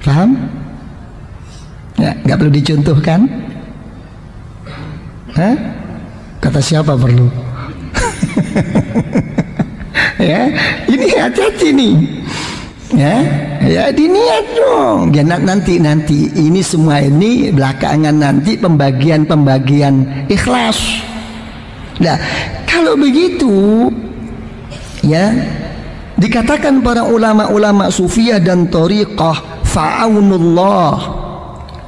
Paham? Ya, nggak perlu dicontohkan. Hah? Kata siapa perlu? Ya, ini hati-hati nih. Ya diniat dong. Ya, nanti ini semua ini belakangan nanti pembagian ikhlas. Nah, kalau begitu ya dikatakan para ulama-ulama sufiyah dan thariqah, fa'aunullah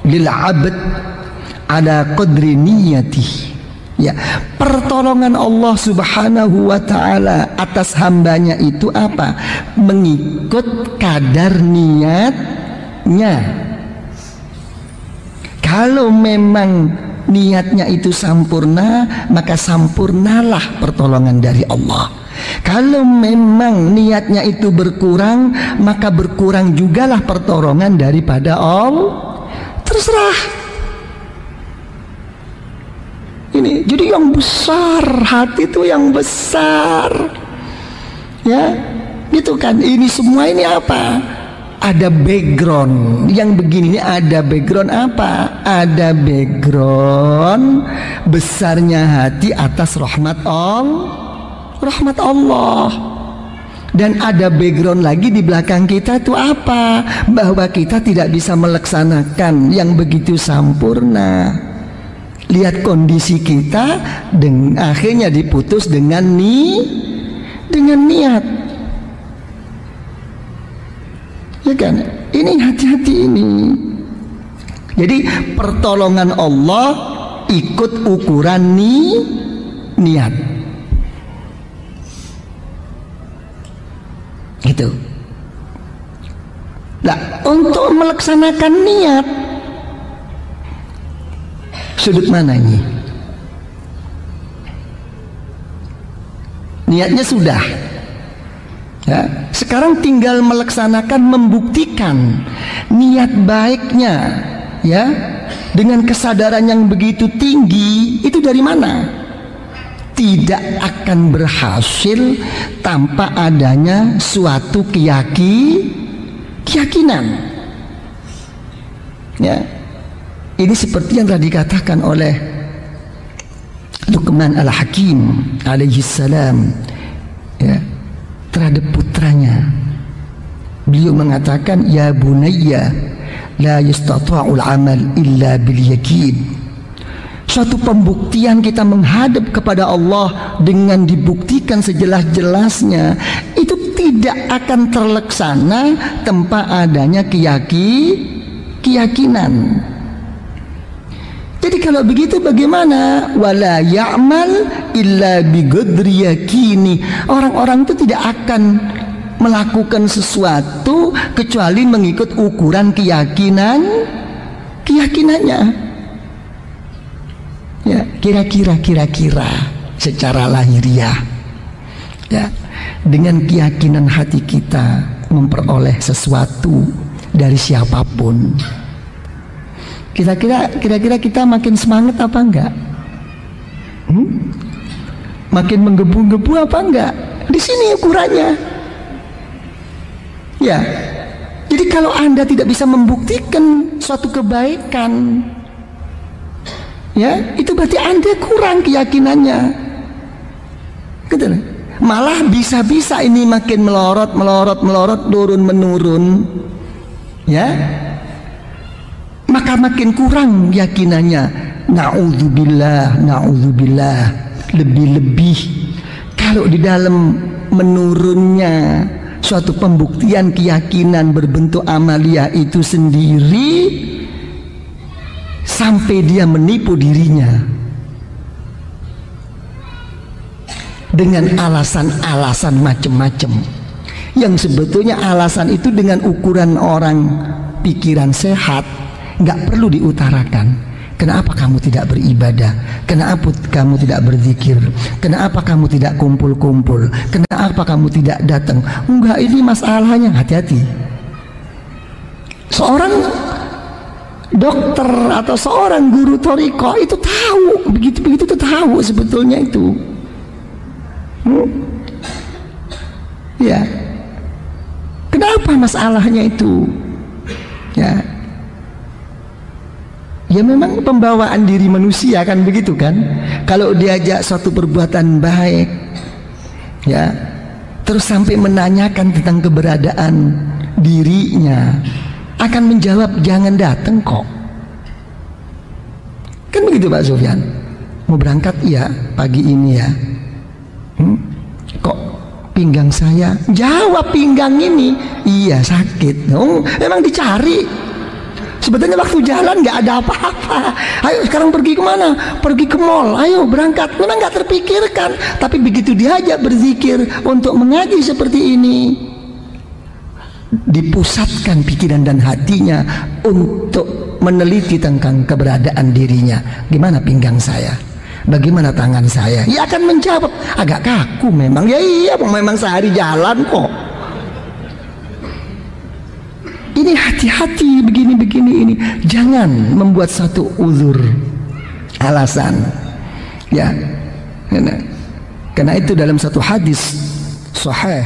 lil 'abd ala qadri niyati. Ya, pertolongan Allah Subhanahu wa taala atas hambanya itu apa? Mengikut kadar niatnya. Kalau memang niatnya itu sampurna, maka sampurnalah pertolongan dari Allah. Kalau memang niatnya itu berkurang, maka berkurang jugalah pertolongan daripada Allah. Terserah. Ini jadi yang besar, hati itu yang besar. Ya, gitu kan. Ini semua ini apa? Ada background yang begini. Ini ada background apa? Ada background besarnya hati atas rahmat Allah. Dan ada background lagi di belakang kita itu apa? Bahwa kita tidak bisa melaksanakan yang begitu sampurna. Lihat kondisi kita, akhirnya diputus dengan niat. Ya kan? Ini hati-hati ini. Jadi pertolongan Allah ikut ukuran niat. Gitu. Nah, untuk melaksanakan niat, sudut mana ini? Niatnya sudah. Ya, sekarang tinggal melaksanakan, membuktikan niat baiknya, ya, dengan kesadaran yang begitu tinggi itu dari mana? Tidak akan berhasil tanpa adanya suatu keyakinan. Ya. Ini seperti yang telah dikatakan oleh Luqman al-Hakim alaihi salam, ya, terhadap putranya. Beliau mengatakan, ya bunayya la yastata'ul amal illa bil yakin. Suatu pembuktian kita menghadap kepada Allah dengan dibuktikan sejelas-jelasnya itu tidak akan terlaksana tanpa adanya keyakinan. Jadi kalau begitu bagaimana? Wala ya'mal illa biqadri yakini. Orang-orang itu tidak akan melakukan sesuatu kecuali mengikut ukuran keyakinannya. Ya, kira-kira secara lahiriah. Ya, dengan keyakinan hati kita memperoleh sesuatu dari siapapun. Kira-kira kita makin semangat apa enggak? Makin menggebu-gebu apa enggak? Di sini ukurannya. Ya. Jadi kalau Anda tidak bisa membuktikan suatu kebaikan, ya, itu berarti Anda kurang keyakinannya. Gitu. Malah bisa-bisa ini makin melorot, turun menurun. Ya. Maka makin kurang yakinannya. Na'udzubillah. Lebih-lebih kalau di dalam menurunnya suatu pembuktian keyakinan berbentuk amalia itu sendiri, sampai dia menipu dirinya dengan alasan-alasan macam-macam, yang sebetulnya alasan itu dengan ukuran orang pikiran sehat nggak perlu diutarakan. Kenapa kamu tidak beribadah? Kenapa kamu tidak berzikir? Kenapa kamu tidak kumpul-kumpul? Kenapa kamu tidak datang? Enggak, ini masalahnya. Hati-hati. Seorang dokter atau seorang guru thariqah itu tahu, begitu itu tahu sebetulnya itu. Ya. Kenapa masalahnya itu? Ya, ya memang pembawaan diri manusia kan begitu kan. Kalau diajak suatu perbuatan baik, ya, terus sampai menanyakan tentang keberadaan dirinya, akan menjawab jangan datang kok. Kan begitu Pak Sufyan. Mau berangkat ya pagi ini ya. Kok pinggang saya? Jawab pinggang ini. Iya sakit. Memang dicari. Sebetulnya waktu jalan nggak ada apa-apa. Ayo sekarang pergi kemana? Pergi ke mall. Ayo berangkat. Memang nggak terpikirkan. Tapi begitu diajak berzikir untuk mengaji seperti ini, dipusatkan pikiran dan hatinya untuk meneliti tentang keberadaan dirinya. Gimana pinggang saya? Bagaimana tangan saya? Ya akan menjawab agak kaku memang. Ya iya memang sehari jalan kok. Ini hati-hati begini-begini ini. Jangan membuat satu uzur, alasan. Ya. Karena itu dalam satu hadis sahih,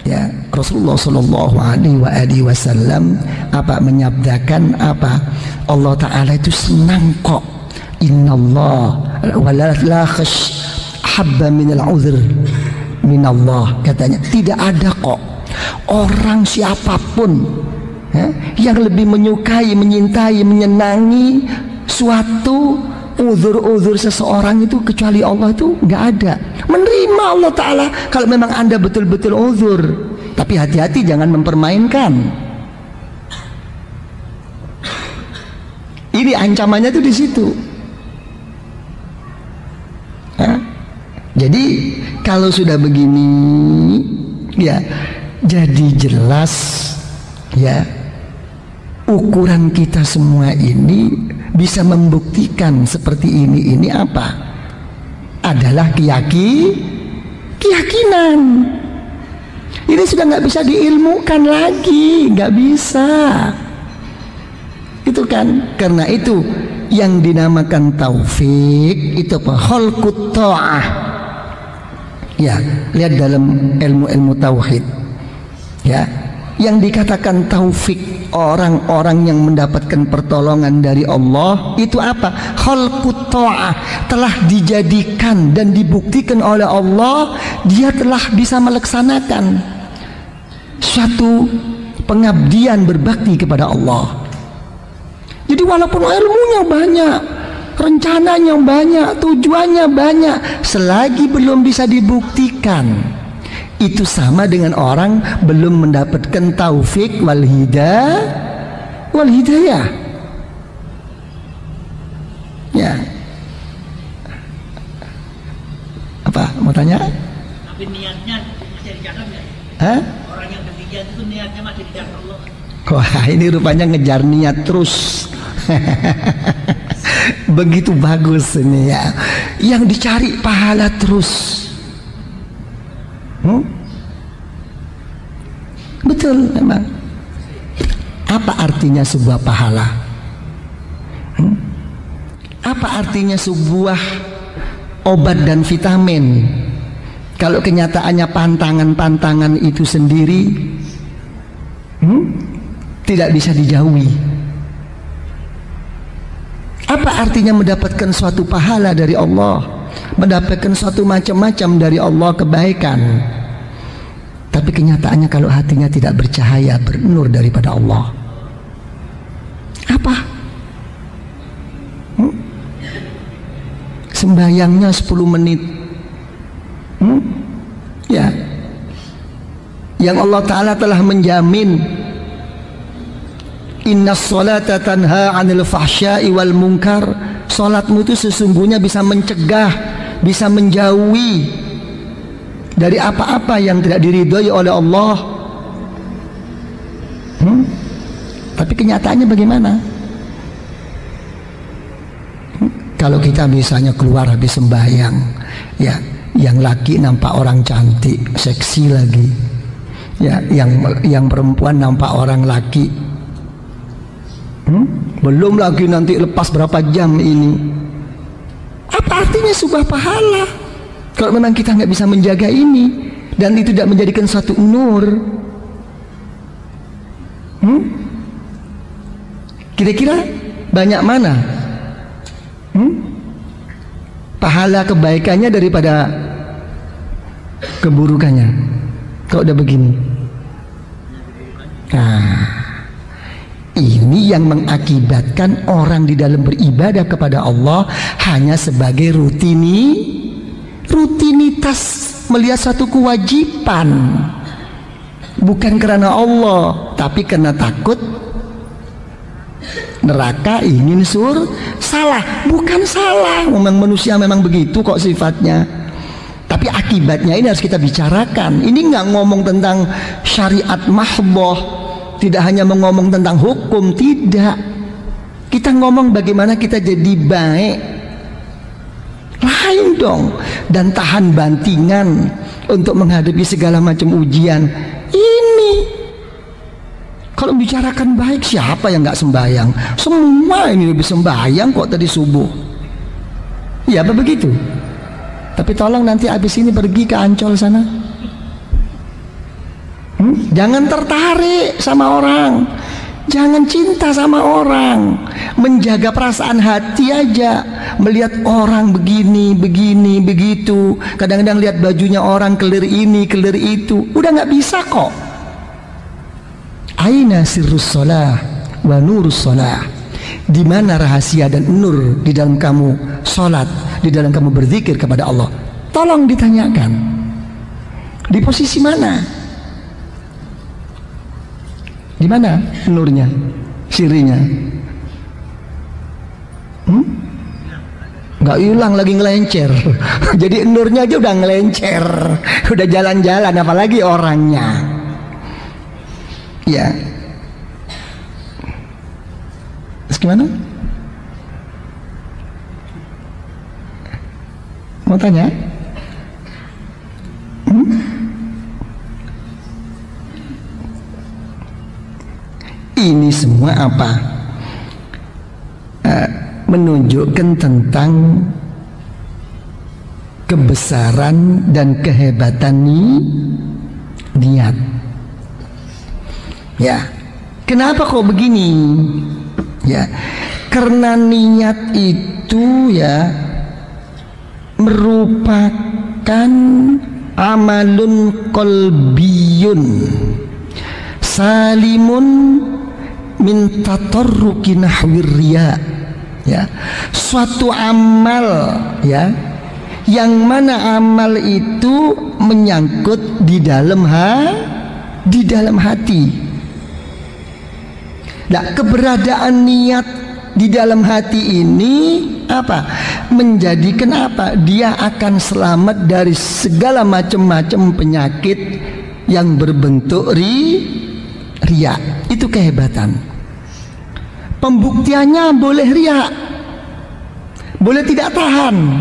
ya, Rasulullah Shallallahu Alaihi Wasallam apa menyabdakan apa, Allah Taala itu senang kok. Innallah wala khash habba minal uzr minallah, katanya tidak ada kok orang siapapun yang lebih menyukai, menyintai, menyenangi suatu uzur-uzur seseorang itu kecuali Allah. Itu nggak ada. Menerima Allah Ta'ala kalau memang Anda betul-betul uzur, tapi hati-hati jangan mempermainkan. Ini ancamannya tuh di situ. Jadi kalau sudah begini, ya jadi jelas ya, ukuran kita semua ini bisa membuktikan seperti ini apa adalah keyakinan. Ini sudah nggak bisa diilmukan lagi, nggak bisa. Itu kan, karena itu yang dinamakan taufik itu apa? Khalqut ta'ah. Ya, lihat dalam ilmu-ilmu tauhid. Ya, yang dikatakan taufik, orang-orang yang mendapatkan pertolongan dari Allah itu apa? Khalqut ta'ah, telah dijadikan dan dibuktikan oleh Allah dia telah bisa melaksanakan suatu pengabdian berbakti kepada Allah. Jadi walaupun ilmunya banyak, rencananya banyak, tujuannya banyak, selagi belum bisa dibuktikan, itu sama dengan orang belum mendapatkan taufik wal hidayah. Ya. Apa mau tanya? Tapi niatnya masih dicatat nggak? Hah? Orang yang demikian itu niatnya masih dicatat Allah. Wah, ini rupanya ngejar niat terus. Begitu bagus ini ya. Yang dicari pahala terus. Betul memang. Apa artinya sebuah pahala? Apa artinya sebuah obat dan vitamin kalau kenyataannya pantangan-pantangan itu sendiri tidak bisa dijauhi? Apa artinya mendapatkan suatu pahala dari Allah, mendapatkan suatu macam-macam dari Allah kebaikan, tapi kenyataannya kalau hatinya tidak bercahaya, bernur daripada Allah? Apa? Sembahyangnya 10 menit, ya, yang Allah Ta'ala telah menjamin inna sholata tanha 'anil fahsya'i wal munkar. Salatmu itu sesungguhnya bisa mencegah, bisa menjauhi dari apa-apa yang tidak diridhoi oleh Allah. Tapi kenyataannya bagaimana? Kalau kita misalnya keluar habis sembahyang, ya, yang laki nampak orang cantik, seksi lagi, ya, yang perempuan nampak orang laki, belum lagi nanti lepas berapa jam ini. Apa artinya sebuah pahala kalau memang kita nggak bisa menjaga ini dan itu tidak menjadikan satu nur? Kira-kira banyak mana pahala kebaikannya daripada keburukannya kalau udah begini? Nah, ini yang mengakibatkan orang di dalam beribadah kepada Allah hanya sebagai rutinitas, melihat satu kewajiban, bukan karena Allah, tapi karena takut neraka, ingin salah. Bukan salah, memang manusia memang begitu kok sifatnya, tapi akibatnya ini harus kita bicarakan. Ini nggak ngomong tentang syariat mahdoh, tidak hanya ngomong tentang hukum, tidak. Kita ngomong bagaimana kita jadi baik, lain dong, dan tahan bantingan untuk menghadapi segala macam ujian. Ini kalau bicarakan baik, siapa yang nggak sembahyang? Semua ini lebih sembahyang kok tadi subuh. Ya apa begitu? Tapi tolong nanti habis ini pergi ke Ancol sana, jangan tertarik sama orang, jangan cinta sama orang, menjaga perasaan hati aja. Melihat orang begini, begitu, kadang-kadang lihat bajunya orang kelir ini, kelir itu, udah nggak bisa kok. Aina sirrus shalah wa nurus shalah? Di mana rahasia dan nur di dalam kamu sholat, di dalam kamu berzikir kepada Allah? Tolong ditanyakan, di posisi mana? Di mana nurnya, sirinya? Nggak hilang, lagi ngelencer. Jadi nurnya aja udah ngelencer, udah jalan-jalan, apalagi orangnya. Ya. Terus gimana? Mau tanya? Ini semua apa? Menunjukkan tentang kebesaran dan kehebatan niat. Ya, kenapa kok begini? Ya, karena niat itu ya merupakan amalun qalbiyun salimun min tatarruki nahwir riya. Ya, suatu amal ya yang mana amal itu menyangkut di dalam hati. Nah, keberadaan niat di dalam hati ini apa? Menjadikan apa? Dia akan selamat dari segala macam penyakit yang berbentuk riya. Itu kehebatan. Pembuktiannya boleh riya, boleh tidak tahan,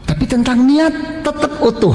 tapi tentang niat tetap utuh.